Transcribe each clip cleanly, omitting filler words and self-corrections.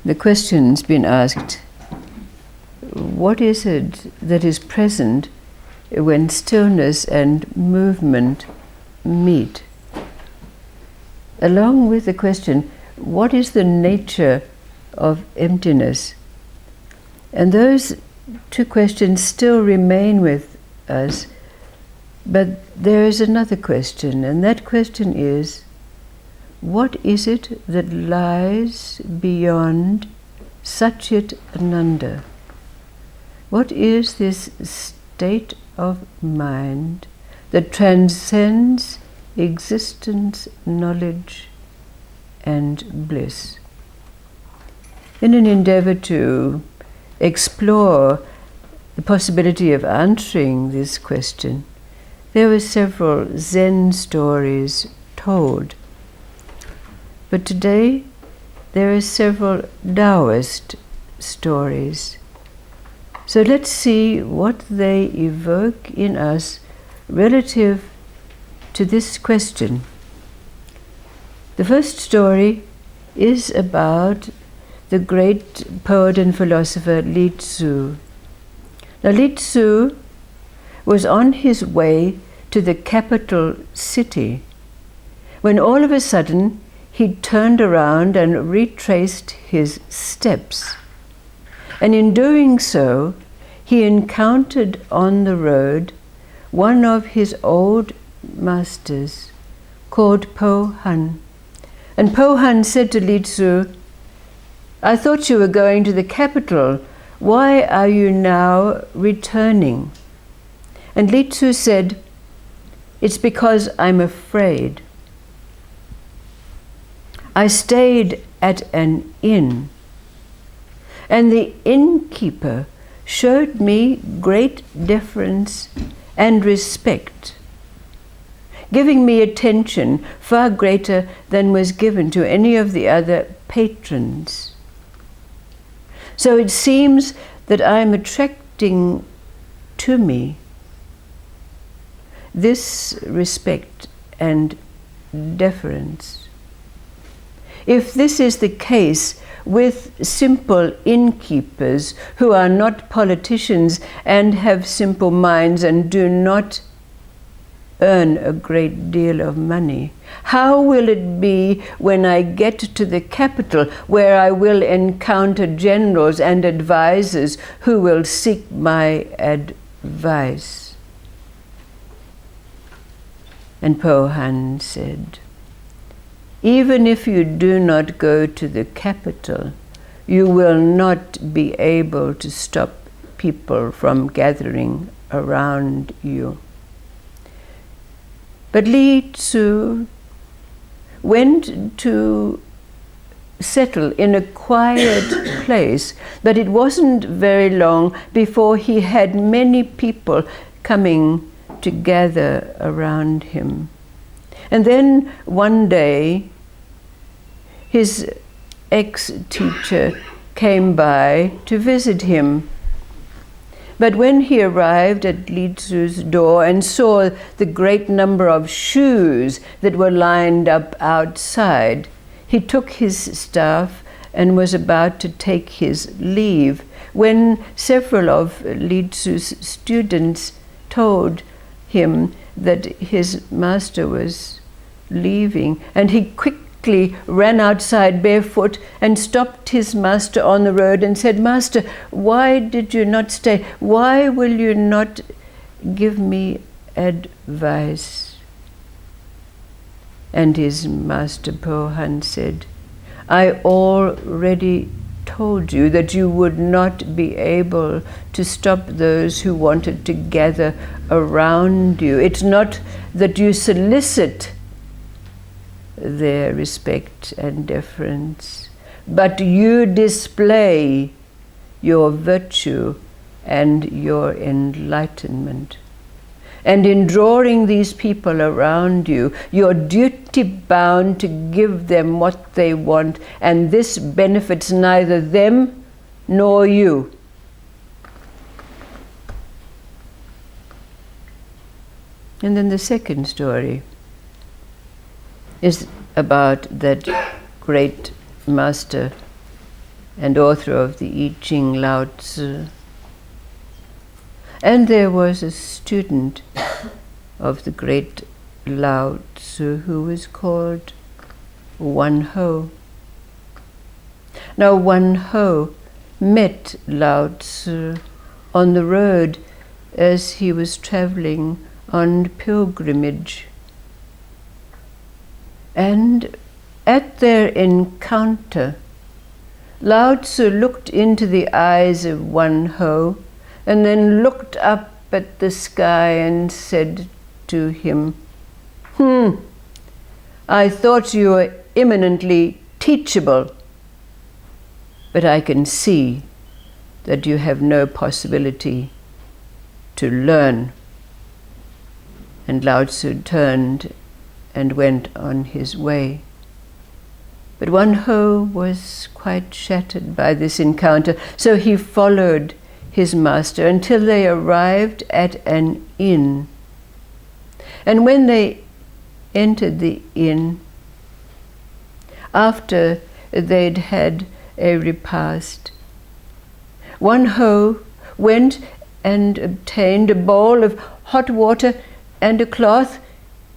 the question's been asked, what is it that is present when stillness and movement meet? Along with the question, what is the nature of emptiness? And those two questions still remain with us, but there is another question, and that question is, what is it that lies beyond Satchit Ananda? What is this state of mind that transcends existence, knowledge, and bliss? In an endeavor to explore the possibility of answering this question, there were several Zen stories told. But today, there are several Taoist stories. So let's see what they evoke in us relative to this question. The first story is about the great poet and philosopher Lao Tze. Now, Lao Tze was on his way to the capital city when all of a sudden he turned around and retraced his steps. And in doing so, he encountered on the road one of his old masters called Po Hun. And Po Hun said to Lao Tze, "I thought you were going to the capital. Why are you now returning?" And Lao Tze said, "It's because I'm afraid. I stayed at an inn, and the innkeeper showed me great deference and respect, giving me attention far greater than was given to any of the other patrons. So it seems that I'm attracting to me this respect and deference. If this is the case with simple innkeepers who are not politicians and have simple minds and do not earn a great deal of money, how will it be when I get to the capital, where I will encounter generals and advisors who will seek my advice?" And Po Hun said, "Even if you do not go to the capital, you will not be able to stop people from gathering around you." But Lao Tze went to settle in a quiet place, but it wasn't very long before he had many people coming to gather around him. And then one day, his ex-teacher came by to visit him. But when he arrived at Lao Tze's door and saw the great number of shoes that were lined up outside, he took his staff and was about to take his leave when several of Lao Tze's students told him that his master was leaving, and he quickly ran outside barefoot and stopped his master on the road and said, "Master, why did you not stay? Why will you not give me advice?" And his master Po Hun said, "I already told you that you would not be able to stop those who wanted to gather around you. It's not that you solicit their respect and deference, but you display your virtue and your enlightenment. And in drawing these people around you, you're duty-bound to give them what they want, and this benefits neither them nor you." And then the second story is about that great master and author of the I Ching, Lao Tze. And there was a student of the great Lao Tze who was called Wan Ho. Now Wan Ho met Lao Tze on the road as he was traveling on pilgrimage. And at their encounter, Lao Tze looked into the eyes of Wan Ho and then looked up at the sky and said to him, I thought you were eminently teachable, but I can see that you have no possibility to learn. And Lao Tze turned and went on his way. But Wan Ho was quite shattered by this encounter, so he followed his master until they arrived at an inn. And when they entered the inn, after they'd had a repast, Wan Ho went and obtained a bowl of hot water and a cloth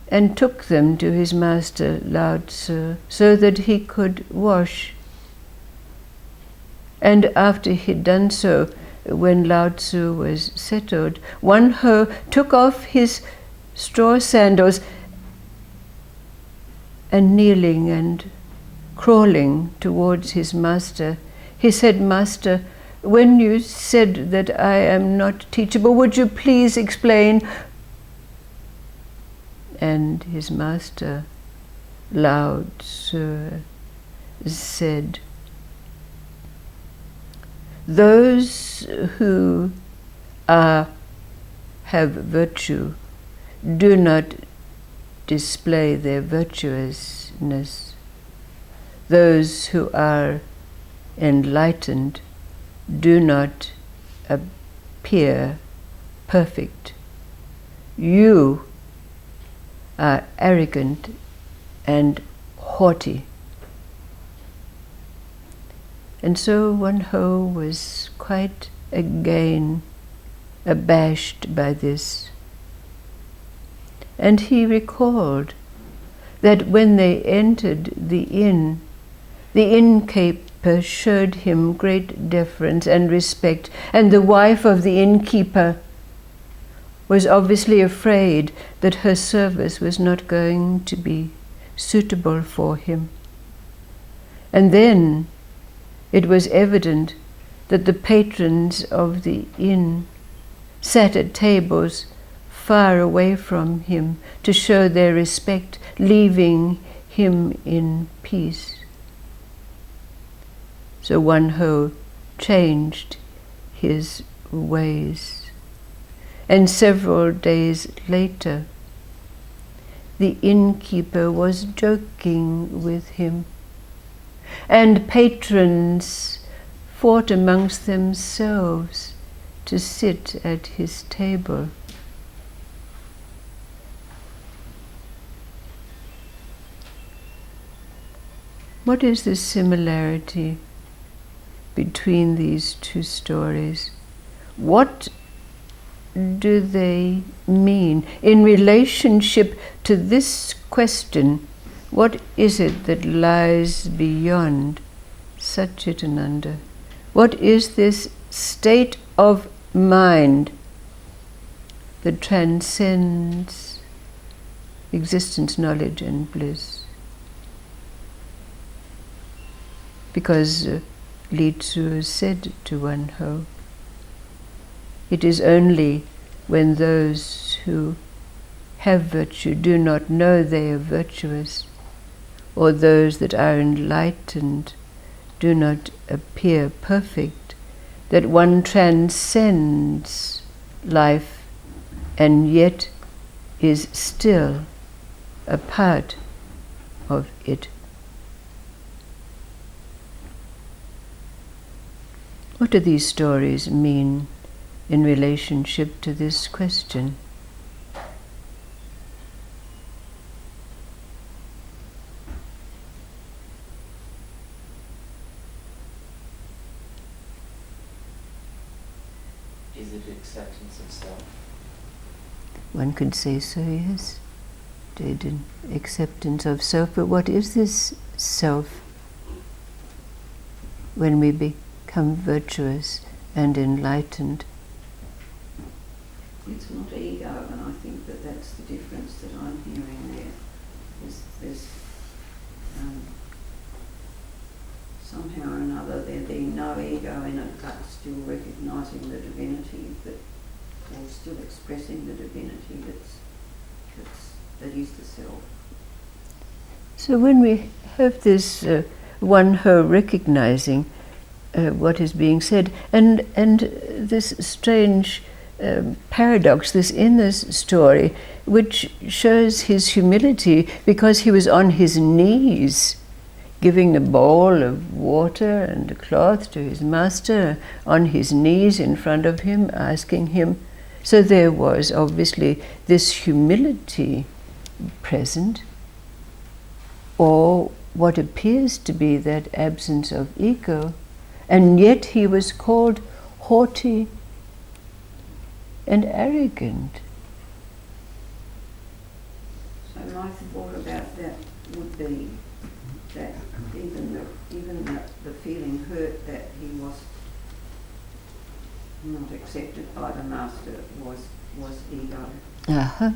and took them to his master Lao Tze so that he could wash. And after he'd done so, when Lao Tze was settled, Wan Ho took off his straw sandals and kneeling and crawling towards his master, he said, Master, when you said that I am not teachable, would you please explain? And his master, Lao Tze, said, those who have virtue do not display their virtuousness. Those who are enlightened do not appear perfect. You are arrogant and haughty. And so Wan Ho was quite again abashed by this. And he recalled that when they entered the innkeeper showed him great deference and respect, and the wife of the innkeeper was obviously afraid that her service was not going to be suitable for him. And then it was evident that the patrons of the inn sat at tables far away from him to show their respect, leaving him in peace. So Wan Ho changed his ways. And several days later, the innkeeper was joking with him, and patrons fought amongst themselves to sit at his table. What is the similarity between these two stories? What do they mean in relationship to this question? What is it that lies beyond Satchitananda? What is this state of mind that transcends existence, knowledge, and bliss? Because Li Tzu said to Wan Ho, it is only when those who have virtue do not know they are virtuous, or those that are enlightened do not appear perfect, that one transcends life and yet is still a part of it. What do these stories mean in relationship to this question? Is it acceptance of self? One could say so, yes. Dead acceptance of self. But what is this self when we become virtuous and enlightened? It's not ego, and I think that that's the difference that I'm hearing there. There's somehow or another there being no ego in it, but still recognising the divinity, or still expressing the divinity that is the self. So when we have this Wan Ho recognising what is being said, and this strange paradox, this in this story, which shows his humility because he was on his knees giving a bowl of water and a cloth to his master, on his knees in front of him, asking him. So there was obviously this humility present, or what appears to be that absence of ego, and yet he was called haughty and arrogant. So my thought about that would be that even the feeling hurt that he was not accepted by the master was ego. Uh-huh.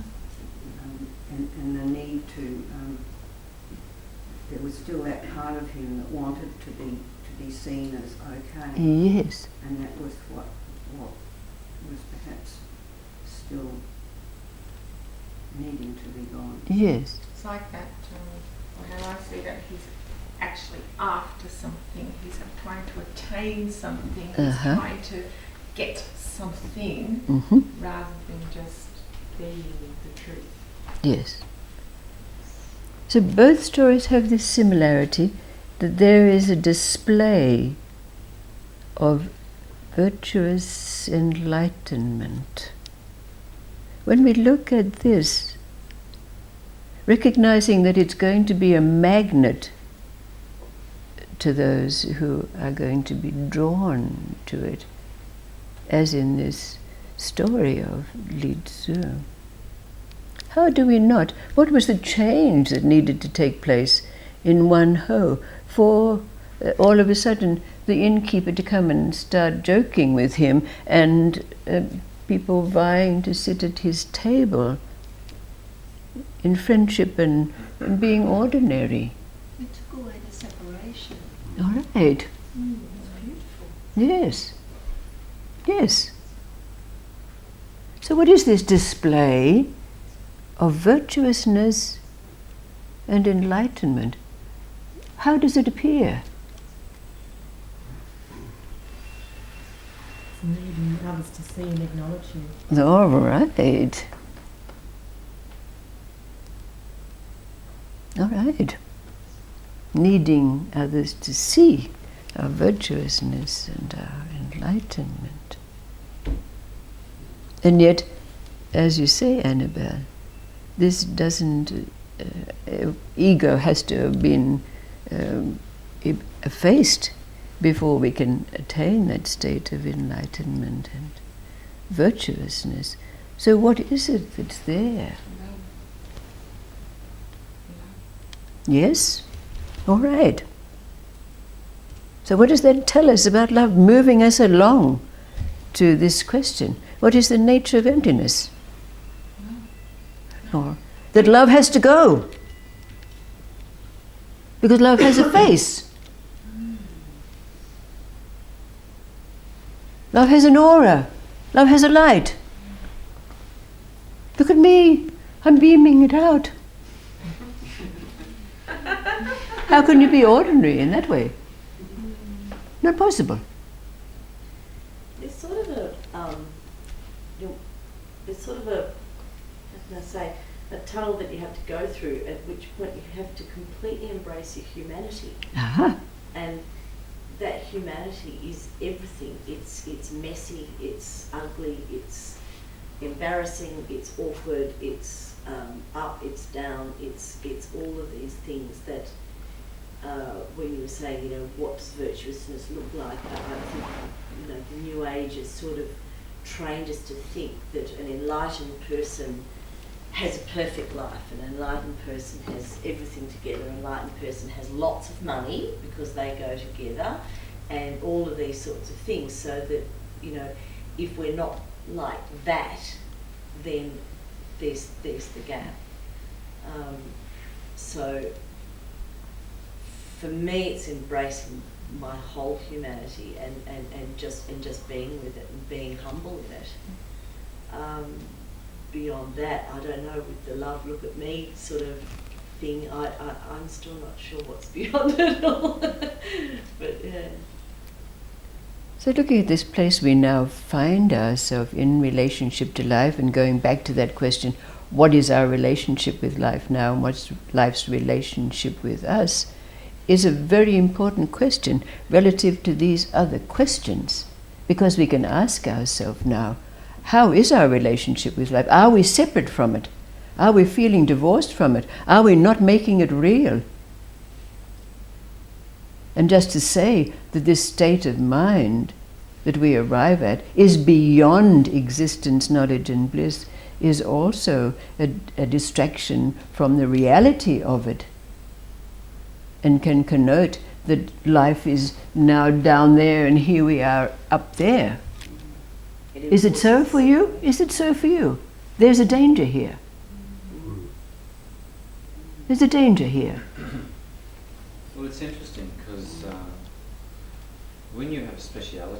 And the need to there was still that part of him that wanted to be seen as okay. Yes. And that was what was perhaps still needing to be gone. Yes. It's like that, how I see that he's actually after something, he's trying to attain something, he's trying to get something rather than just being the truth. Yes. So both stories have this similarity, that there is a display of virtuous enlightenment. When we look at this, recognizing that it's going to be a magnet to those who are going to be drawn to it, as in this story of Lao Tze. How do we not? What was the change that needed to take place in Wan Ho for all of a sudden the innkeeper to come and start joking with him, and people vying to sit at his table in friendship and being ordinary? It took away the separation. All right. It's beautiful. Yes. Yes. So what is this display of virtuousness and enlightenment? How does it appear? It's needing others to see and acknowledge you. All right. All right. Needing others to see our virtuousness and our enlightenment. And yet, as you say, Annabelle, this doesn't, ego has to have been effaced before we can attain that state of enlightenment and virtuousness. So what is it that's there? Yes? All right. So what does that tell us about love moving us along to this question? What is the nature of emptiness? Or that love has to go. Because love has a face. Love has an aura. Love has a light. Look at me. I'm beaming it out. How can you be ordinary in that way? Not possible. It's sort of a, it's sort of a, how can I say, a tunnel that you have to go through, at which point you have to completely embrace your humanity. Aha. And that humanity is everything. It's messy, it's ugly, it's embarrassing, it's awkward, it's up, it's down, it's all of these things that when you were saying, what does virtuousness look like? I think, the New Age is sort of trained us to think that an enlightened person has a perfect life, an enlightened person has everything together, an enlightened person has lots of money because they go together, and all of these sorts of things, so that, you know, if we're not like that, then there's the gap. So for me, it's embracing my whole humanity and just being with it and being humble in it. Beyond that, I don't know, with the love, look at me sort of thing, I'm still not sure what's beyond it all. But yeah. So looking at this place we now find ourselves in relationship to life, and going back to that question, what is our relationship with life now and what's life's relationship with us, is a very important question relative to these other questions. Because we can ask ourselves now, how is our relationship with life? Are we separate from it? Are we feeling divorced from it? Are we not making it real? And just to say that this state of mind that we arrive at is beyond existence, knowledge and bliss is also a distraction from the reality of it, and can connote that life is now down there and here we are up there. Is it so for you? Is it so for you? There's a danger here. There's a danger here. Well, it's interesting because when you have speciality